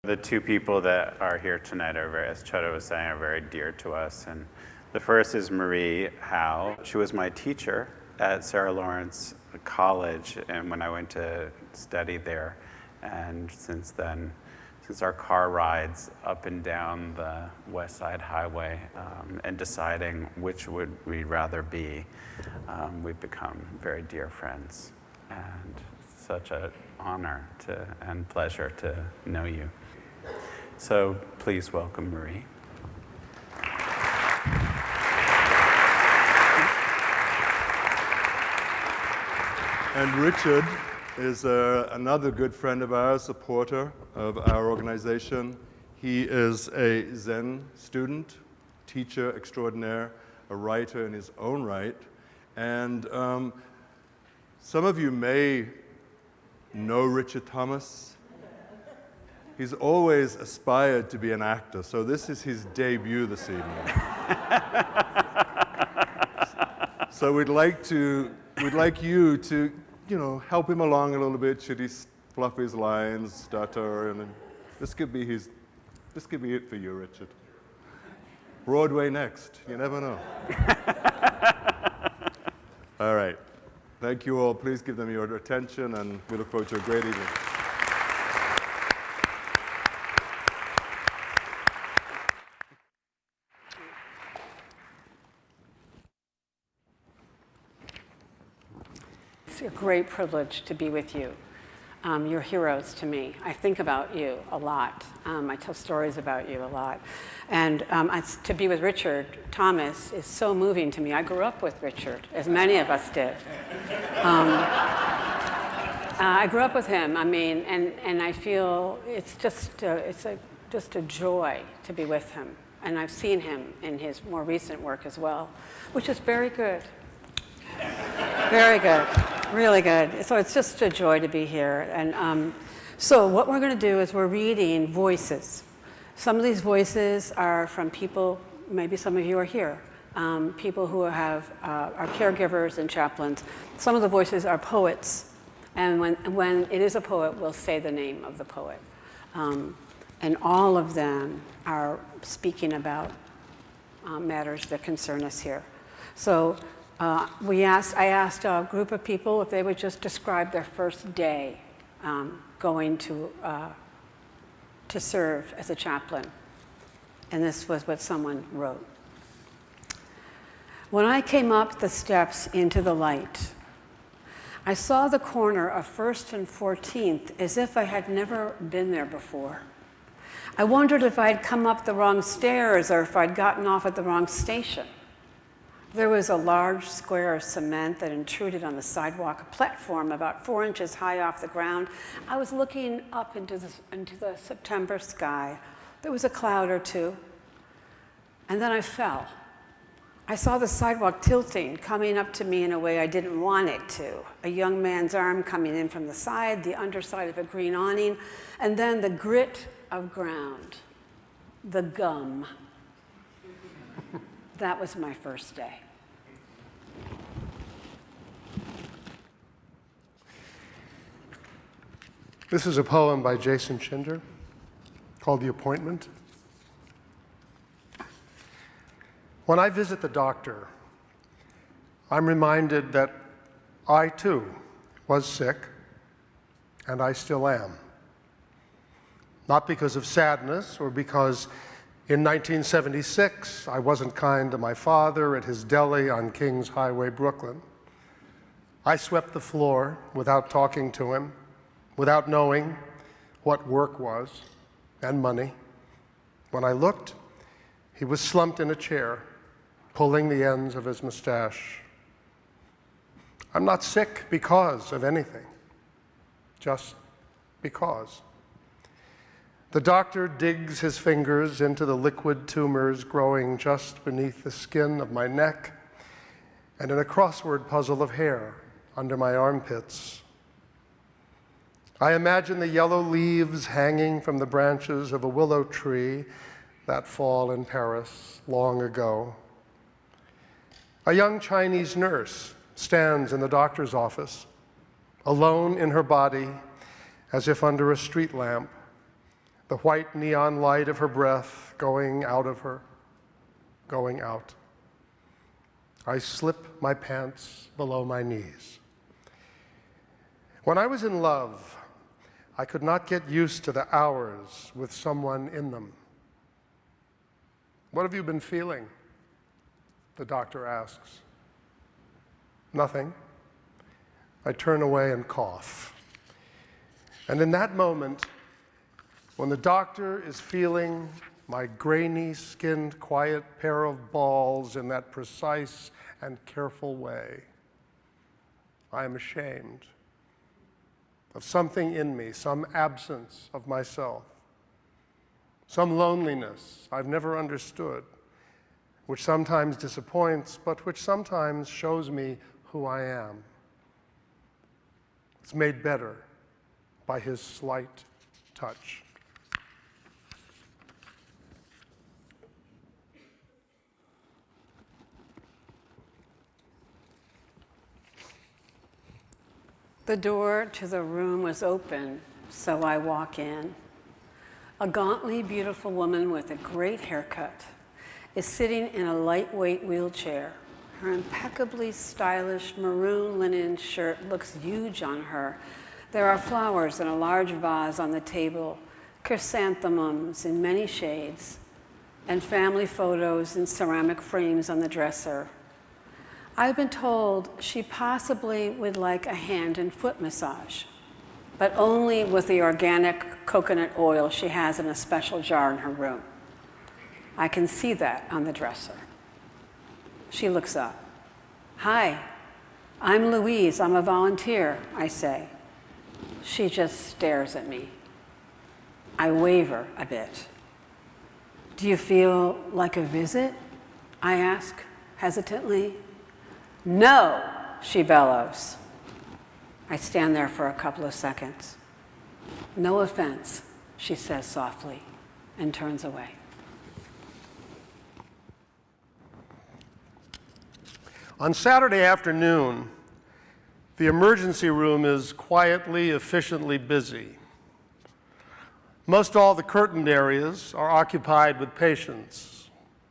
The two people that are here tonight are as Chota was saying, are very dear to us. And the first is Marie Howe. She was my teacher at Sarah Lawrence College, and when I went to study there. And since then, since our car rides up and down the West Side Highway and deciding which would we rather be, we've become very dear friends. And such an honor and pleasure to know you. So please welcome Marie. And Richard is another good friend of ours, supporter of our organization. He is a Zen student, teacher extraordinaire, a writer in his own right. And some of you may know Richard Thomas. He's always aspired to be an actor, so this is his debut this evening. So we'd like you to, help him along a little bit. Should he fluff his lines, stutter, and this could be it for you, Richard. Broadway next. You never know. All right. Thank you all. Please give them your attention, and we look forward to a great evening. It's a great privilege to be with you. You're heroes to me. I think about you a lot. I tell stories about you a lot. And to be with Richard Thomas is so moving to me. I grew up with Richard, as many of us did. I grew up with him, and I feel it's just a joy to be with him. And I've seen him in his more recent work as well, which is very good. Very good, really good. So it's just a joy to be here. And so what we're going to do is we're reading voices. Some of these voices are from people, maybe some of you are here, people who are caregivers and chaplains. Some of the voices are poets. And when it is a poet, we'll say the name of the poet. And all of them are speaking about matters that concern us here. So I asked a group of people if they would just describe their first day going to serve as a chaplain. And this was what someone wrote. When I came up the steps into the light, I saw the corner of 1st and 14th as if I had never been there before. I wondered if I'd come up the wrong stairs or if I'd gotten off at the wrong station. There was a large square of cement that intruded on the sidewalk, a platform about 4 inches high off the ground. I was looking up into the September sky. There was a cloud or two, and then I fell. I saw the sidewalk tilting, coming up to me in a way I didn't want it to. A young man's arm coming in from the side, the underside of a green awning, and then the grit of ground, the gum. That was my first day. This is a poem by Jason Schinder called The Appointment. When I visit the doctor, I'm reminded that I too was sick, and I still am. Not because of sadness or because in 1976, I wasn't kind to my father at his deli on Kings Highway, Brooklyn. I swept the floor without talking to him, without knowing what work was and money. When I looked, he was slumped in a chair, pulling the ends of his mustache. I'm not sick because of anything, just because. The doctor digs his fingers into the liquid tumors growing just beneath the skin of my neck and in a crossword puzzle of hair under my armpits. I imagine the yellow leaves hanging from the branches of a willow tree that fall in Paris long ago. A young Chinese nurse stands in the doctor's office, alone in her body, as if under a street lamp. the white neon light of her breath going out of her, going out. I slip my pants below my knees. When I was in love, I could not get used to the hours with someone in them. What have you been feeling? The doctor asks. Nothing. I turn away and cough. And in that moment, when the doctor is feeling my grainy-skinned, quiet pair of balls in that precise and careful way, I am ashamed of something in me, some absence of myself, some loneliness I've never understood, which sometimes disappoints, but which sometimes shows me who I am. It's made better by his slight touch. The door to the room was open, so I walk in. A gauntly, beautiful woman with a great haircut is sitting in a lightweight wheelchair. Her impeccably stylish maroon linen shirt looks huge on her. There are flowers in a large vase on the table, chrysanthemums in many shades, and family photos in ceramic frames on the dresser. I've been told she possibly would like a hand and foot massage, but only with the organic coconut oil she has in a special jar in her room. I can see that on the dresser. She looks up. Hi, I'm Louise. I'm a volunteer, I say. She just stares at me. I waver a bit. Do you feel like a visit? I ask hesitantly. No, she bellows. I stand there for a couple of seconds. No offense, she says softly, and turns away. On Saturday afternoon, the emergency room is quietly, efficiently busy. Most all the curtained areas are occupied with patients.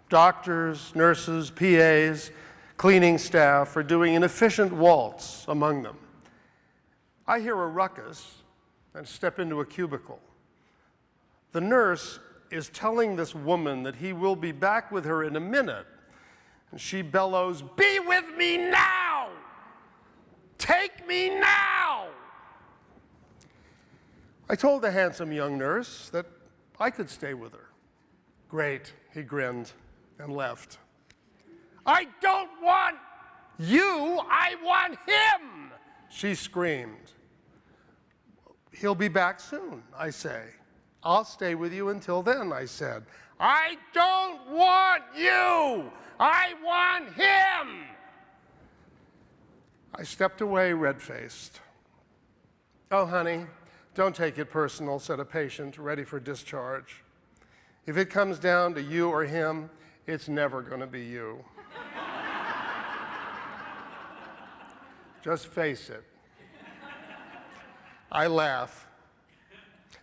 Doctors, nurses, PAs, cleaning staff are doing an efficient waltz among them. I hear a ruckus and step into a cubicle. The nurse is telling this woman that he will be back with her in a minute, and she bellows, "Be with me now! Take me now!" I told the handsome young nurse that I could stay with her. Great, he grinned and left. I don't want you, I want him, she screamed. He'll be back soon, I say. I'll stay with you until then, I said. I don't want you, I want him. I stepped away red-faced. Oh, honey, don't take it personal, said a patient ready for discharge. If it comes down to you or him, it's never going to be you. Just face it. I laugh.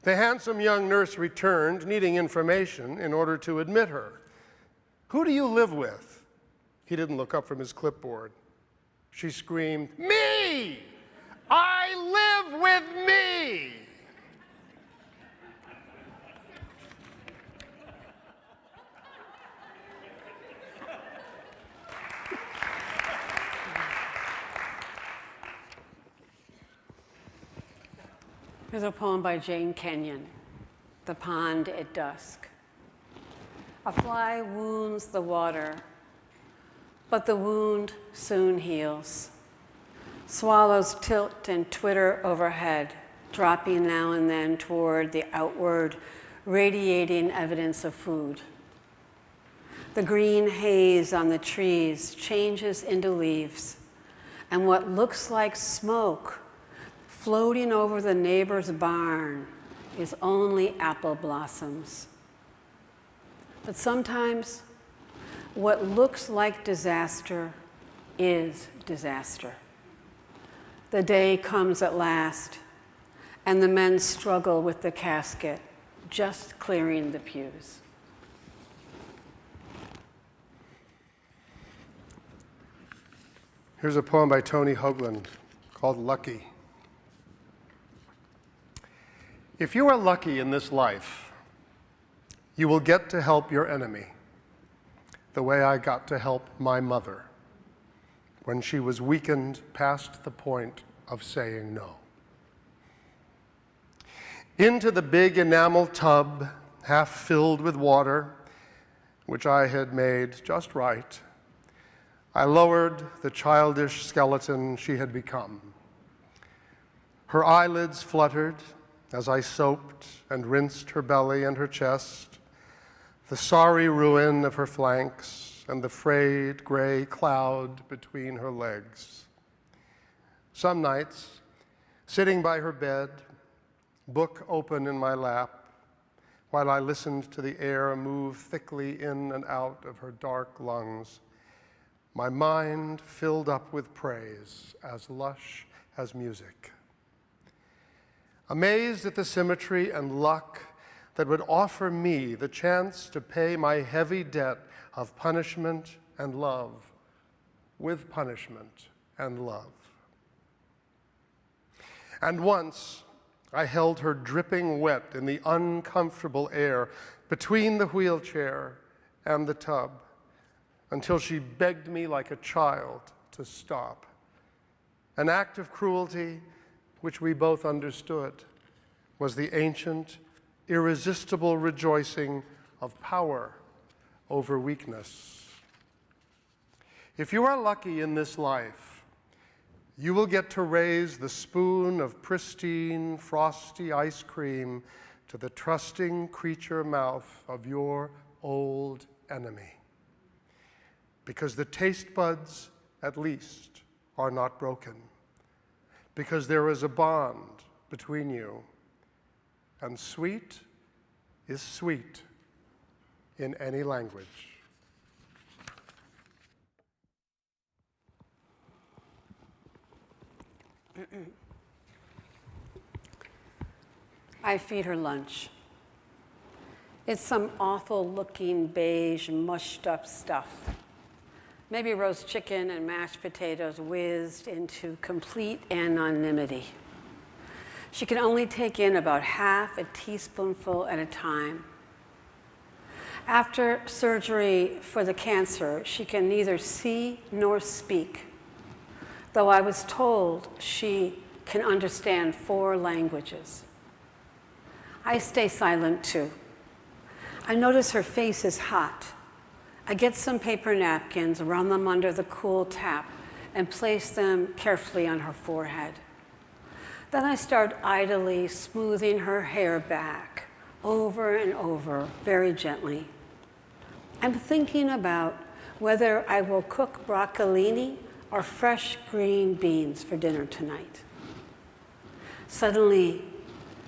The handsome young nurse returned, needing information in order to admit her. Who do you live with? He didn't look up from his clipboard. She screamed, me! I live with me! Here's a poem by Jane Kenyon, The Pond at Dusk. A fly wounds the water, but the wound soon heals. Swallows tilt and twitter overhead, dropping now and then toward the outward, radiating evidence of food. The green haze on the trees changes into leaves, and what looks like smoke floating over the neighbor's barn is only apple blossoms. But sometimes what looks like disaster is disaster. The day comes at last, and the men struggle with the casket, just clearing the pews. Here's a poem by Tony Hoagland called Lucky. If you are lucky in this life, you will get to help your enemy the way I got to help my mother when she was weakened past the point of saying no. Into the big enamel tub, half filled with water, which I had made just right, I lowered the childish skeleton she had become. Her eyelids fluttered as I soaped and rinsed her belly and her chest, the sorry ruin of her flanks and the frayed gray cloud between her legs. Some nights, sitting by her bed, book open in my lap, while I listened to the air move thickly in and out of her dark lungs, my mind filled up with praise as lush as music. Amazed at the symmetry and luck that would offer me the chance to pay my heavy debt of punishment and love with punishment and love. And once I held her dripping wet in the uncomfortable air between the wheelchair and the tub until she begged me like a child to stop. An act of cruelty which we both understood was the ancient, irresistible rejoicing of power over weakness. If you are lucky in this life, you will get to raise the spoon of pristine, frosty ice cream to the trusting creature mouth of your old enemy. Because the taste buds, at least, are not broken. Because there is a bond between you. And sweet is sweet in any language. I feed her lunch. It's some awful-looking beige, mushed-up stuff. Maybe roast chicken and mashed potatoes whizzed into complete anonymity. She can only take in about half a teaspoonful at a time. After surgery for the cancer, she can neither see nor speak, though I was told she can understand 4 languages. I stay silent too. I notice her face is hot. I get some paper napkins, run them under the cool tap, and place them carefully on her forehead. Then I start idly smoothing her hair back, over and over, very gently. I'm thinking about whether I will cook broccolini or fresh green beans for dinner tonight. Suddenly,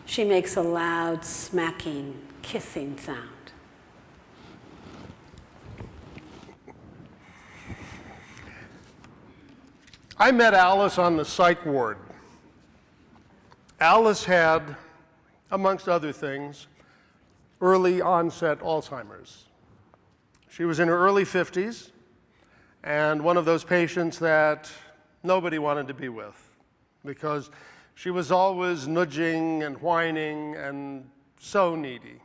she makes a loud, smacking, kissing sound. I met Alice on the psych ward. Alice had, amongst other things, early onset Alzheimer's. She was in her early 50s and one of those patients that nobody wanted to be with because she was always nudging and whining and so needy.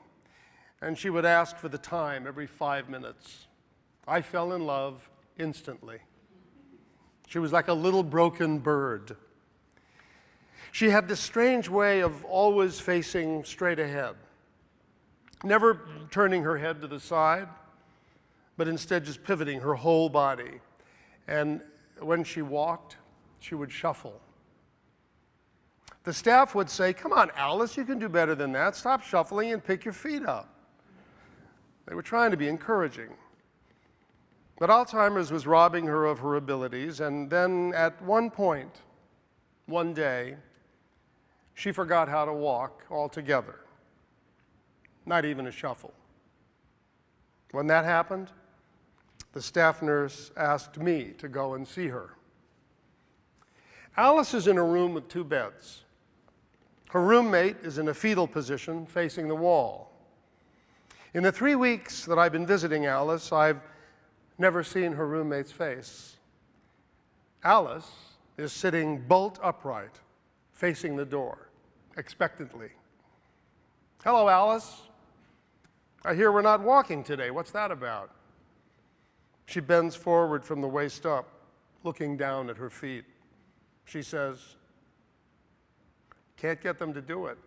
And she would ask for the time every 5 minutes. I fell in love instantly. She was like a little broken bird. She had this strange way of always facing straight ahead, never turning her head to the side, but instead just pivoting her whole body. And when she walked, she would shuffle. The staff would say, "Come on, Alice, you can do better than that. Stop shuffling and pick your feet up." They were trying to be encouraging. But Alzheimer's was robbing her of her abilities, and then at one point, one day, she forgot how to walk altogether, not even a shuffle. When that happened, the staff nurse asked me to go and see her. Alice is in a room with 2 beds. Her roommate is in a fetal position facing the wall. In the 3 weeks that I've been visiting Alice, I've never seen her roommate's face. Alice is sitting bolt upright, facing the door, expectantly. "Hello, Alice. I hear we're not walking today. What's that about?" She bends forward from the waist up, looking down at her feet. She says, "Can't get them to do it."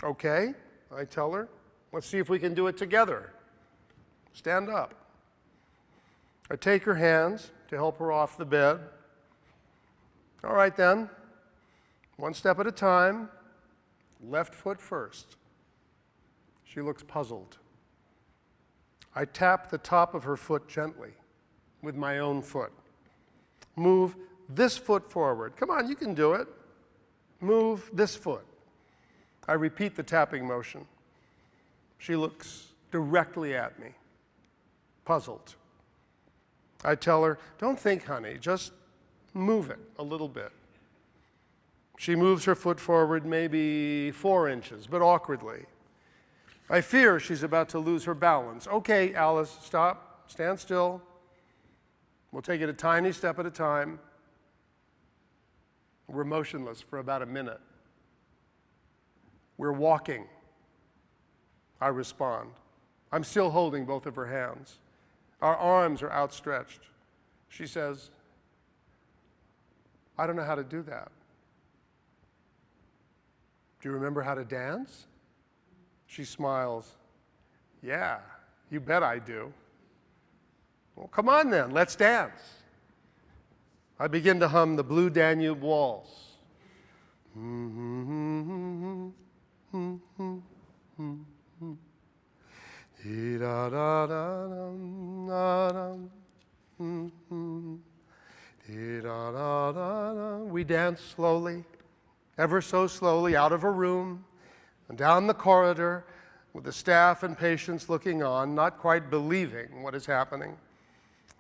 "Okay," I tell her. "Let's see if we can do it together. Stand up." I take her hands to help her off the bed. "All right then, one step at a time, left foot first." She looks puzzled. I tap the top of her foot gently with my own foot. "Move this foot forward. Come on, you can do it. Move this foot." I repeat the tapping motion. She looks directly at me, puzzled. I tell her, "Don't think, honey, just move it a little bit." She moves her foot forward maybe 4 inches, but awkwardly. I fear she's about to lose her balance. "Okay, Alice, stop, stand still. We'll take it a tiny step at a time." We're motionless for about a minute. "We're walking," I respond. I'm still holding both of her hands. Our arms are outstretched. She says, "I don't know how to do that." "Do you remember how to dance?" She smiles. "Yeah, you bet I do." "Well, come on then, let's dance." I begin to hum the Blue Danube Waltz. We dance slowly, ever so slowly, out of her room and down the corridor with the staff and patients looking on, not quite believing what is happening.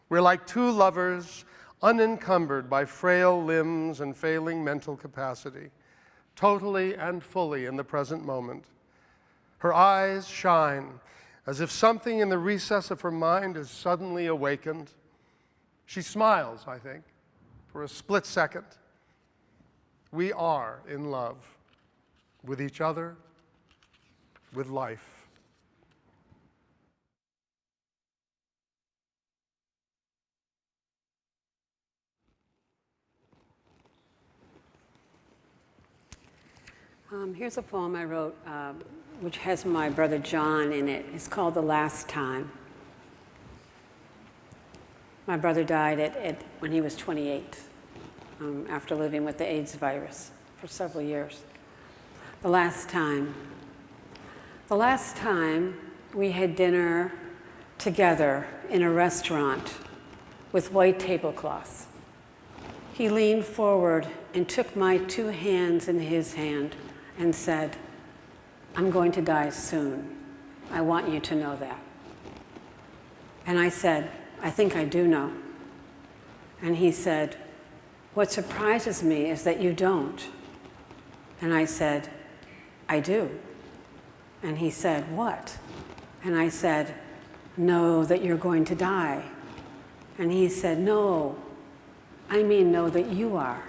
We're like two lovers, unencumbered by frail limbs and failing mental capacity, totally and fully in the present moment. Her eyes shine as if something in the recess of her mind is suddenly awakened. She smiles, I think, for a split second. We are in love with each other, with life. Here's a poem I wrote, which has my brother John in it. It's called "The Last Time." My brother died when he was 28, after living with the AIDS virus for several years. The last time. The last time we had dinner together in a restaurant with white tablecloths. He leaned forward and took my 2 hands in his hand and said, "I'm going to die soon. I want you to know that." And I said, "I think I do know." And he said, "What surprises me is that you don't." And I said, "I do." And he said, "What?" And I said, "Know that you're going to die." And he said, "No, I mean know that you are."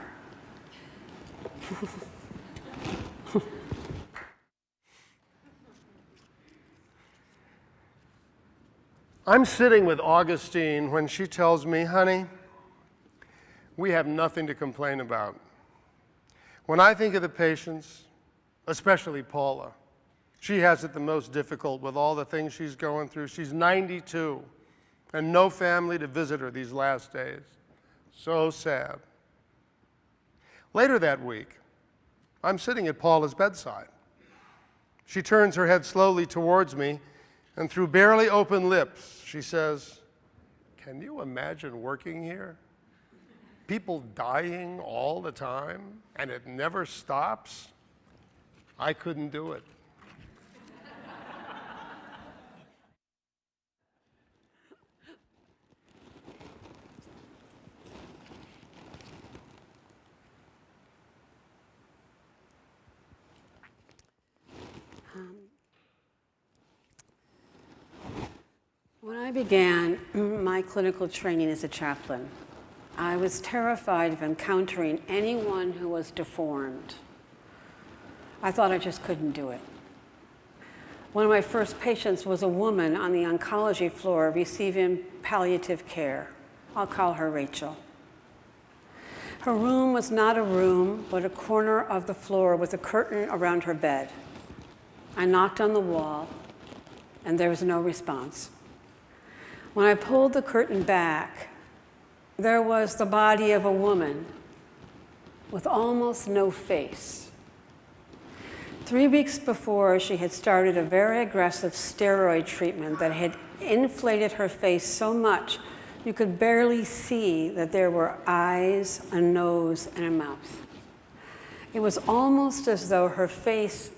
I'm sitting with Augustine when she tells me, "Honey, we have nothing to complain about." When I think of the patients, especially Paula, she has it the most difficult with all the things she's going through. She's 92 and no family to visit her these last days. So sad. Later that week, I'm sitting at Paula's bedside. She turns her head slowly towards me, and through barely open lips, she says, "Can you imagine working here? People dying all the time, and it never stops? I couldn't do it." I began my clinical training as a chaplain, I was terrified of encountering anyone who was deformed. I thought I just couldn't do it. One of my first patients was a woman on the oncology floor receiving palliative care. I'll call her Rachel. Her room was not a room, but a corner of the floor with a curtain around her bed. I knocked on the wall, and there was no response. When I pulled the curtain back, there was the body of a woman with almost no face. 3 weeks before, she had started a very aggressive steroid treatment that had inflated her face so much you could barely see that there were eyes, a nose, and a mouth. It was almost as though her face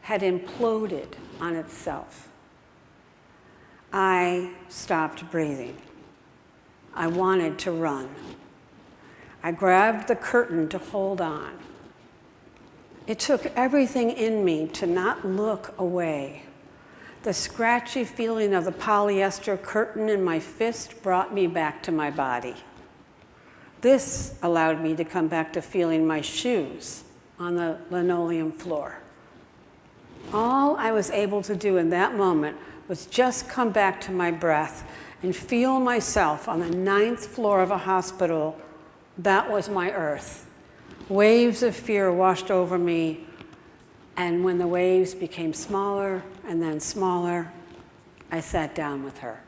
had imploded on itself. I stopped breathing. I wanted to run. I grabbed the curtain to hold on. It took everything in me to not look away. The scratchy feeling of the polyester curtain in my fist brought me back to my body. This allowed me to come back to feeling my shoes on the linoleum floor. All I was able to do in that moment was just come back to my breath and feel myself on the 9th floor of a hospital. That was my earth. Waves of fear washed over me, and when the waves became smaller and then smaller, I sat down with her.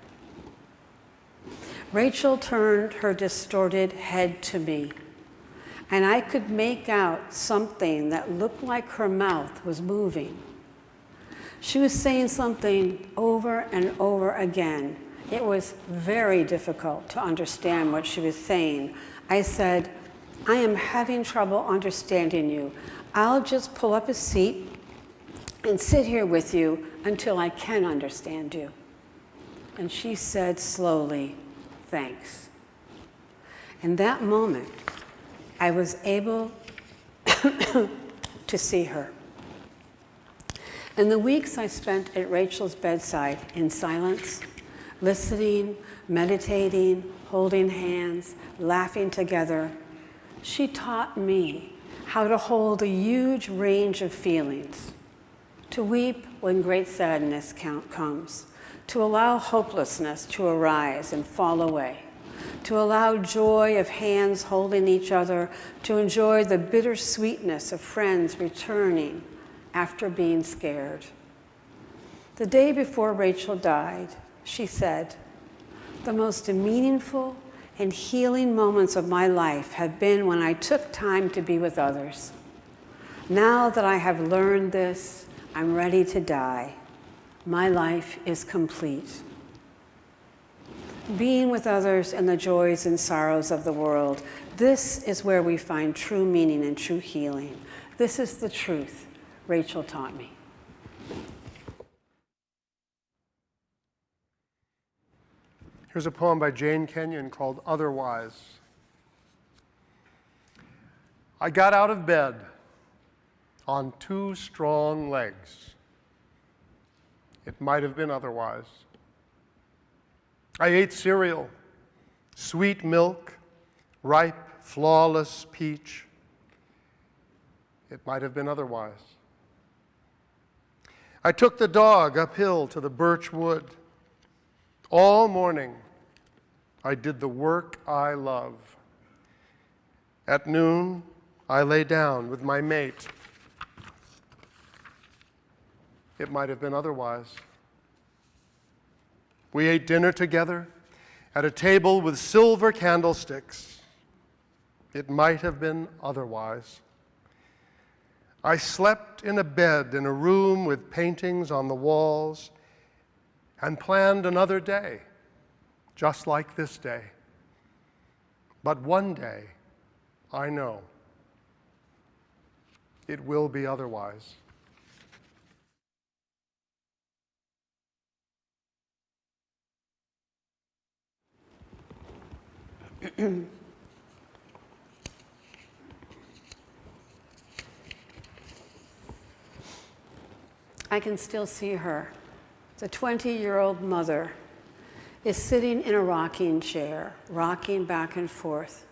Rachel turned her distorted head to me, and I could make out something that looked like her mouth was moving. She was saying something over and over again. It was very difficult to understand what she was saying. I said, I am having trouble understanding you. I'll just pull up a seat and sit here with you until I can understand you. And she said slowly, thanks. In that moment, I was able to see her. In the weeks I spent at Rachel's bedside in silence, listening, meditating, holding hands, laughing together, she taught me how to hold a huge range of feelings, to weep when great sadness comes, to allow hopelessness to arise and fall away, to allow joy of hands holding each other, to enjoy the bitter sweetness of friends returning after being scared. The day before Rachel died, she said, the most meaningful and healing moments of my life have been when I took time to be with others. Now that I have learned this, I'm ready to die. My life is complete. Being with others in the joys and sorrows of the world, this is where we find true meaning and true healing. This is the truth Rachel taught me. Here's a poem by Jane Kenyon called Otherwise. I got out of bed on 2 strong legs. It might have been otherwise. I ate cereal, sweet milk, ripe, flawless peach. It might have been otherwise. I took the dog uphill to the birch wood. All morning, I did the work I love. At noon, I lay down with my mate. It might have been otherwise. We ate dinner together at a table with silver candlesticks. It might have been otherwise. I slept in a bed in a room with paintings on the walls and planned another day, just like this day. But one day, I know, it will be otherwise. I can still see her, the 20-year-old mother. is sitting in a rocking chair, rocking back and forth,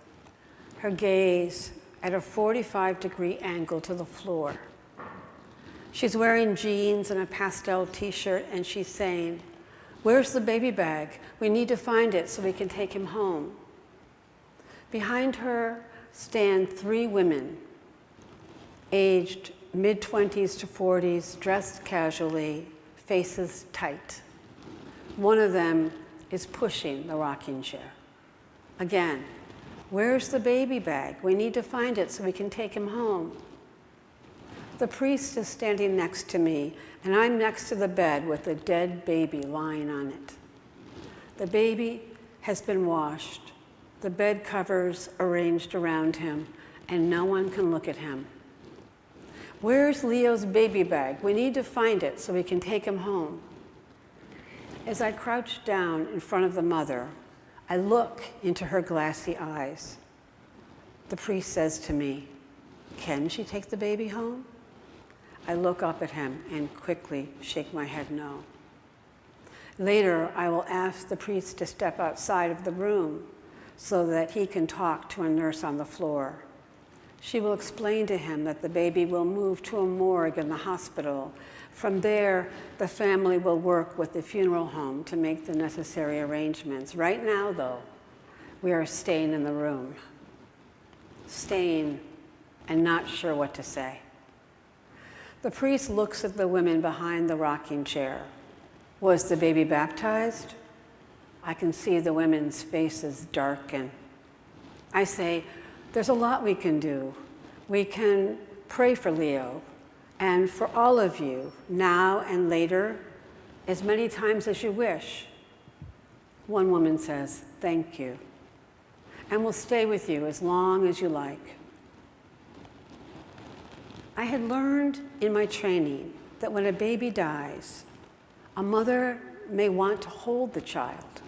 her gaze at a 45-degree angle to the floor. She's wearing jeans and a pastel t-shirt, and she's saying, "Where's the baby bag? We need to find it so we can take him home." Behind her stand 3 women, aged mid-20s to 40s, dressed casually, faces tight. One of them is pushing the rocking chair. Again, "Where's the baby bag? We need to find it so we can take him home." The priest is standing next to me, and I'm next to the bed with a dead baby lying on it. The baby has been washed, the bed covers arranged around him, and no one can look at him. "Where's Leo's baby bag? We need to find it so we can take him home." As I crouch down in front of the mother, I look into her glassy eyes. The priest says to me, "Can she take the baby home?" I look up at him and quickly shake my head no. Later, I will ask the priest to step outside of the room so that he can talk to a nurse on the floor. She will explain to him that the baby will move to a morgue in the hospital. From there, the family will work with the funeral home to make the necessary arrangements. Right now, though, we are staying in the room, staying and not sure what to say. The priest looks at the women behind the rocking chair. Was the baby baptized? I can see the women's faces darken. I say, there's a lot we can do. We can pray for Leo and for all of you, now and later, as many times as you wish. One woman says, "Thank you," and we'll stay with you as long as you like. I had learned in my training that when a baby dies, a mother may want to hold the child,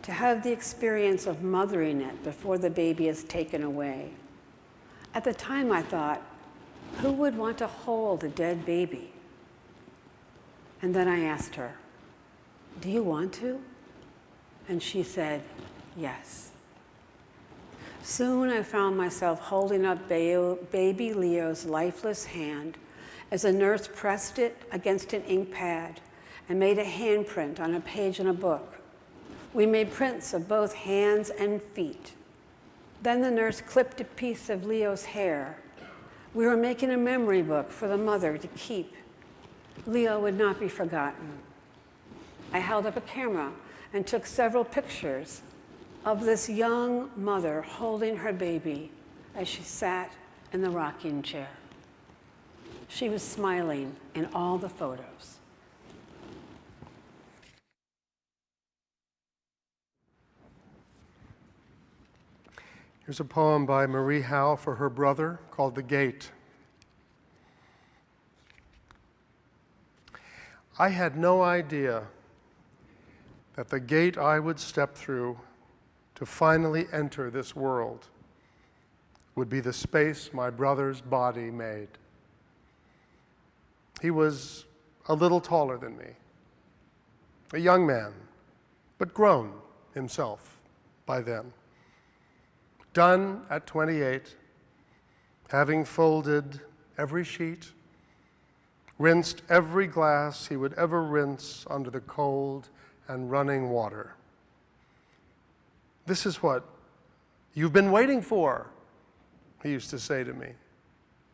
to have the experience of mothering it before the baby is taken away. At the time, I thought, who would want to hold a dead baby? And then I asked her, "Do you want to?" And she said, "Yes." Soon I found myself holding up baby Leo's lifeless hand as a nurse pressed it against an ink pad and made a handprint on a page in a book. We made prints of both hands and feet. Then the nurse clipped a piece of Leo's hair. We were making a memory book for the mother to keep. Leo would not be forgotten. I held up a camera and took several pictures of this young mother holding her baby as she sat in the rocking chair. She was smiling in all the photos. Here's a poem by Marie Howe for her brother called The Gate. I had no idea that the gate I would step through to finally enter this world would be the space my brother's body made. He was a little taller than me, a young man, but grown himself by then. Done at 28, having folded every sheet, rinsed every glass he would ever rinse under the cold and running water. "This is what you've been waiting for," he used to say to me.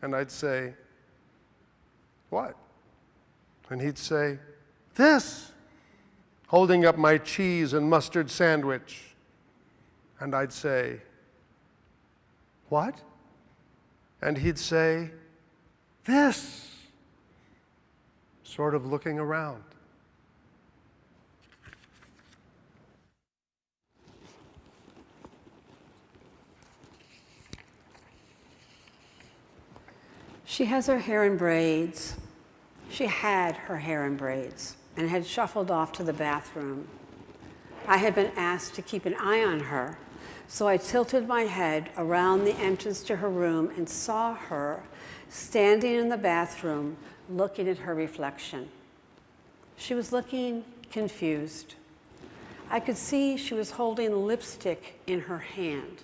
And I'd say, "What?" And he'd say, "This," holding up my cheese and mustard sandwich. And I'd say, "What?" And he'd say, "This," sort of looking around. She has her hair in braids. She had her hair in braids and had shuffled off to the bathroom. I had been asked to keep an eye on her, so I tilted my head around the entrance to her room and saw her standing in the bathroom looking at her reflection. She was looking confused. I could see she was holding lipstick in her hand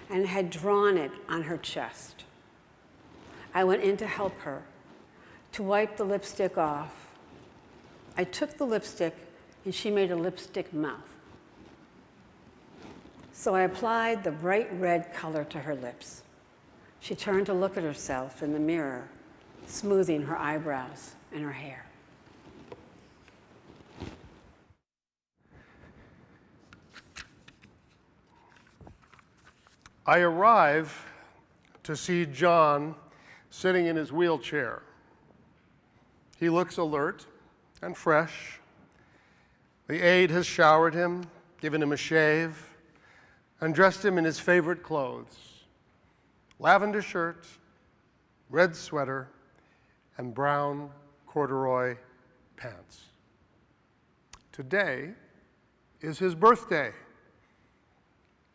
and had drawn it on her chest. I went in to help her, to wipe the lipstick off. I took the lipstick and she made a lipstick mouth. So I applied the bright red color to her lips. She turned to look at herself in the mirror, smoothing her eyebrows and her hair. I arrive to see John sitting in his wheelchair. He looks alert and fresh. The aide has showered him, given him a shave, and dressed him in his favorite clothes: lavender shirt, red sweater, and brown corduroy pants. Today is his birthday.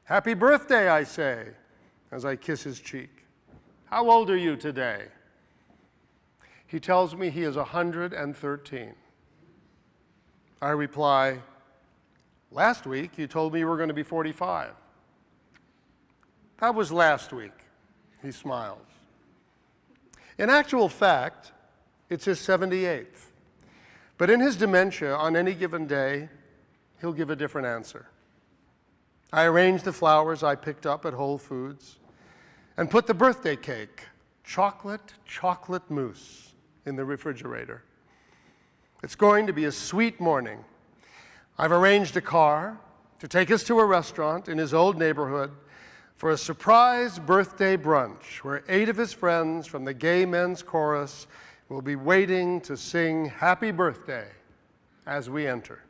Happy birthday, I say, as I kiss his cheek. How old are you today? He tells me he is 113. I reply, last week you told me you were going to be 45. That was last week, he smiles. In actual fact, it's his 78th. But in his dementia, on any given day, he'll give a different answer. I arranged the flowers I picked up at Whole Foods and put the birthday cake, chocolate mousse, in the refrigerator. It's going to be a sweet morning. I've arranged a car to take us to a restaurant in his old neighborhood for a surprise birthday brunch where 8 of his friends from the Gay Men's Chorus will be waiting to sing happy birthday as we enter.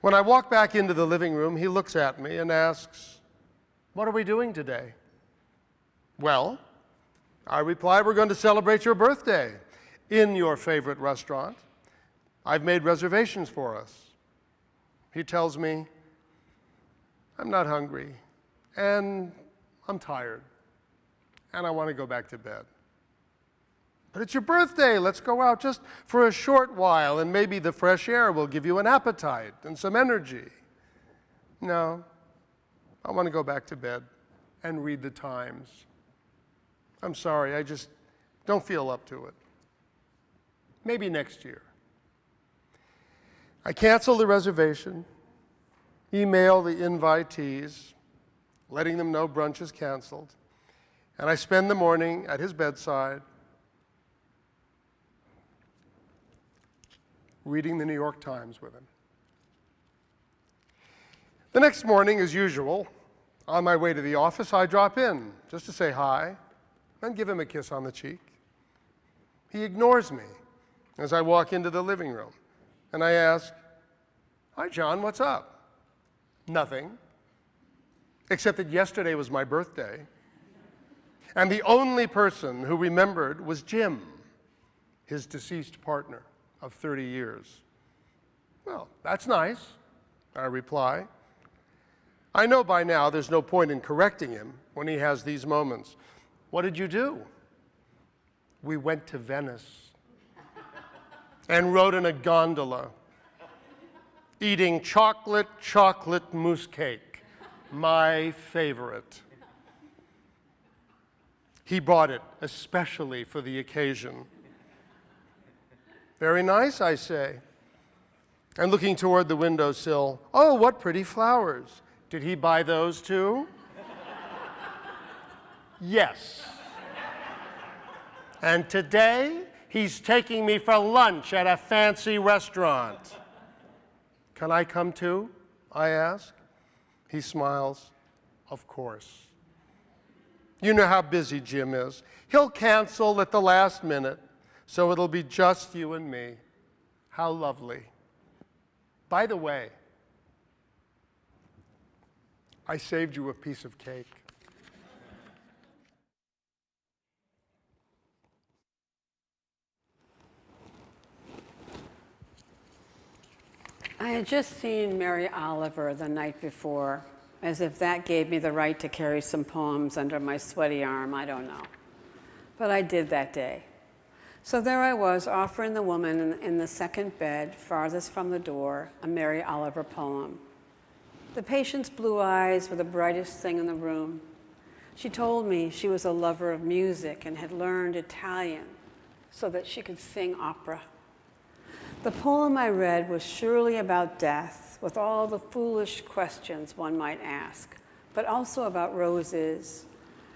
When I walk back into the living room, he looks at me and asks, "What are we doing today?" "Well," I reply, "we're going to celebrate your birthday in your favorite restaurant. I've made reservations for us." He tells me, "I'm not hungry, and I'm tired, and I want to go back to bed." "But it's your birthday. Let's go out just for a short while, and maybe the fresh air will give you an appetite and some energy." "No, I want to go back to bed and read the Times. I'm sorry, I just don't feel up to it. Maybe next year." I cancel the reservation, email the invitees, letting them know brunch is canceled, and I spend the morning at his bedside reading the New York Times with him. The next morning, as usual, on my way to the office, I drop in just to say hi and give him a kiss on the cheek. He ignores me as I walk into the living room, and I ask, "Hi, John, what's up?" "Nothing, except that yesterday was my birthday, and the only person who remembered was Jim, his deceased partner of 30 years. "Well, that's nice," I reply. I know by now there's no point in correcting him when he has these moments. "What did you do?" "We went to Venice and rode in a gondola, eating chocolate mousse cake, my favorite. He bought it especially for the occasion." "Very nice," I say. And looking toward the windowsill, "Oh, what pretty flowers. Did he buy those too?" "Yes. And today, he's taking me for lunch at a fancy restaurant." "Can I come too?" I ask. He smiles. "Of course. You know how busy Jim is. He'll cancel at the last minute, so it'll be just you and me. How lovely. By the way, I saved you a piece of cake." I had just seen Mary Oliver the night before, as if that gave me the right to carry some poems under my sweaty arm, I don't know. But I did that day. So there I was, offering the woman in the second bed, farthest from the door, a Mary Oliver poem. The patient's blue eyes were the brightest thing in the room. She told me she was a lover of music and had learned Italian so that she could sing opera. The poem I read was surely about death, with all the foolish questions one might ask, but also about roses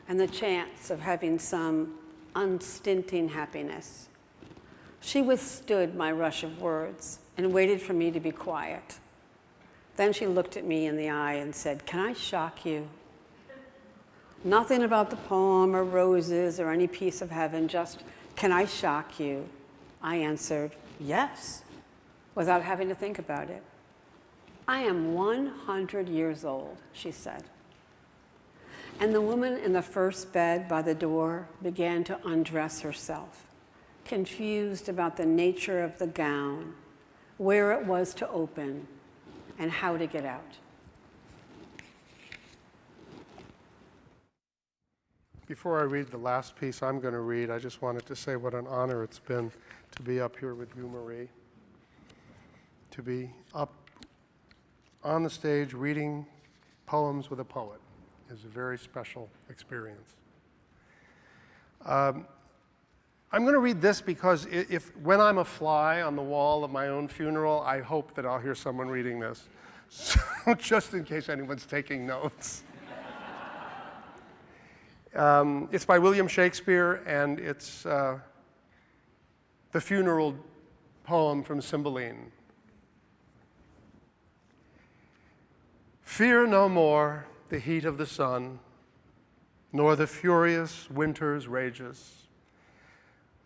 and the chance of having some unstinting happiness. She withstood my rush of words and waited for me to be quiet. Then she looked at me in the eye and said, "Can I shock you?" Nothing about the poem or roses or any piece of heaven, just, "Can I shock you?" I answered, "Yes," without having to think about it. "I am 100 years old," she said. And the woman in the first bed by the door began to undress herself, confused about the nature of the gown, where it was to open, and how to get out. Before I read the last piece I'm going to read, I just wanted to say what an honor it's been to be up here with you, Marie. To be up on the stage reading poems with a poet is a very special experience. I'm going to read this because when I'm a fly on the wall of my own funeral, I hope that I'll hear someone reading this. So just in case anyone's taking notes. It's by William Shakespeare, and it's the funeral poem from Cymbeline. Fear no more the heat of the sun, nor the furious winter's rages.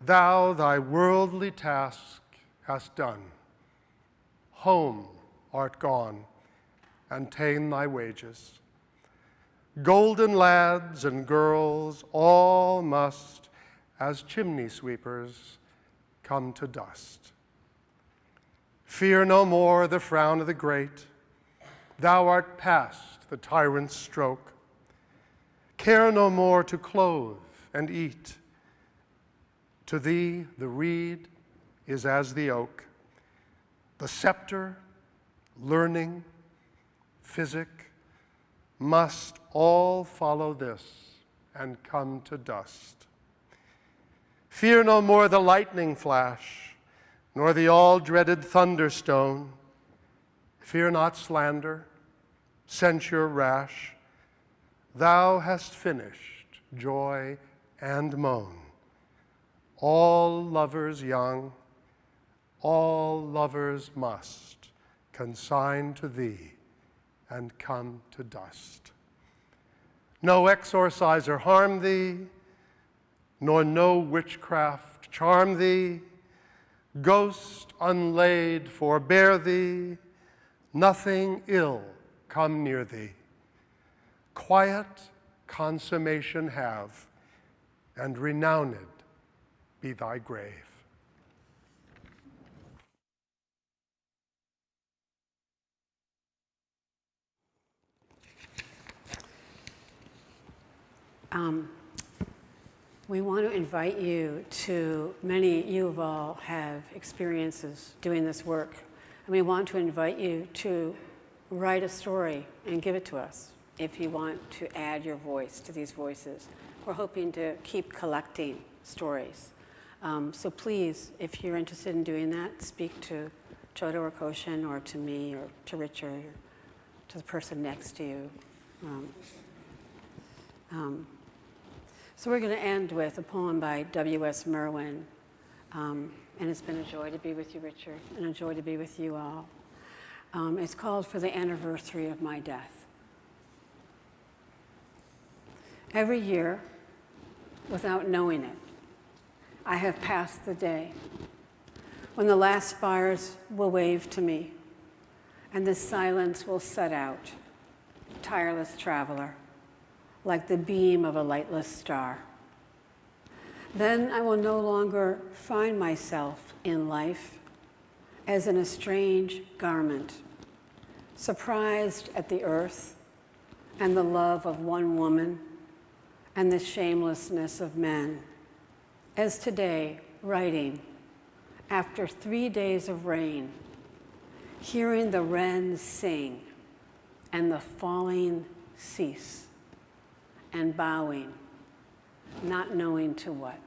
Thou thy worldly task hast done. Home art gone, and ta'en thy wages. Golden lads and girls all must, as chimney sweepers, come to dust. Fear no more the frown of the great. Thou art past the tyrant's stroke. Care no more to clothe and eat. To thee the reed is as the oak. The scepter, learning, physic, must all follow this and come to dust. Fear no more the lightning flash, nor the all-dreaded thunderstone. Fear not slander, censure rash. Thou hast finished joy and moan. All lovers young, all lovers must consign to thee and come to dust. No exorciser harm thee, nor no witchcraft charm thee. Ghost unlaid forbear thee, nothing ill come near thee. Quiet consummation have, and renowned be thy grave. We want to invite you to, many you of all have experiences doing this work, and we want to invite you to write a story and give it to us if you want to add your voice to these voices. We're hoping to keep collecting stories. So please, if you're interested in doing that, speak to Chodo or Koshin or to me or to Richard or to the person next to you. So we're going to end with a poem by W.S. Merwin. And it's been a joy to be with you, Richard, and a joy to be with you all. It's called For the Anniversary of My Death. Every year, without knowing it, I have passed the day when the last fires will wave to me and the silence will set out, tireless traveler, like the beam of a lightless star. Then I will no longer find myself in life as in a strange garment, surprised at the earth and the love of one woman and the shamelessness of men, as today writing after 3 days of rain, hearing the wrens sing and the falling cease, and bowing, not knowing to what.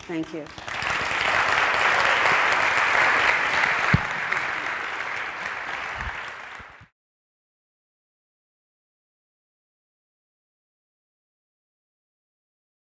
Thank you.